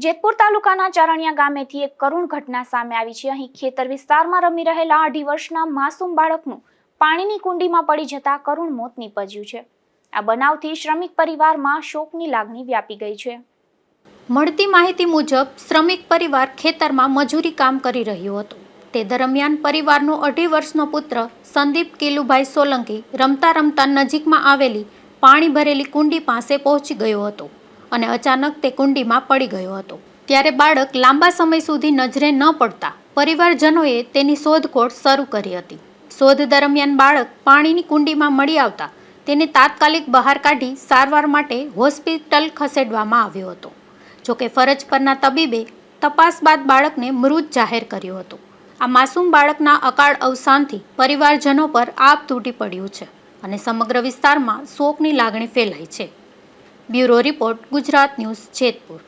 જેતપુર તાલુકાના ચારણિયા ગામેથી એક કરુણ ઘટના સામે આવી છે। અહીં ખેતર વિસ્તારમાં રમી રહેલા 2.5 વર્ષના માસૂમ બાળકનું પાણીની કુંડીમાં પડી જતા કરુણ મોત નીપજ્યું છે। આ બનાવથી શ્રમિક પરિવારમાં શોકની લાગણી વ્યાપી ગઈ છે। મળતી માહિતી મુજબ શ્રમિક પરિવાર ખેતરમાં મજૂરી કામ કરી રહ્યો હતો। તે દરમિયાન પરિવારનો 2.5 વર્ષનો પુત્ર સંદીપ કેલુભાઈ સોલંકી રમતા રમતા નજીકમાં આવેલી પાણી ભરેલી કુંડી પાસે પહોંચી ગયો હતો અને અચાનક તે કુંડીમાં પડી ગયો હતો। ત્યારે બાળક લાંબા સમય સુધી નજરે ન પડતા પરિવારજનોએ તેની શોધખોળ શરૂ કરી હતી। શોધ દરમિયાન બાળક પાણીની કુંડીમાં મળી આવતા તેને તાત્કાલિક બહાર કાઢી સારવાર માટે હોસ્પિટલ ખસેડવામાં આવ્યો હતો। જોકે ફરજ પરના તબીબે તપાસ બાદ બાળકને મૃત જાહેર કર્યો હતો। આ માસૂમ બાળકના અકાળ અવસાનથી પરિવારજનો પર આભ તૂટી પડ્યું છે અને સમગ્ર વિસ્તારમાં શોકની લાગણી ફેલાઈ છે। Bureau report, Gujarat news, Jetpur.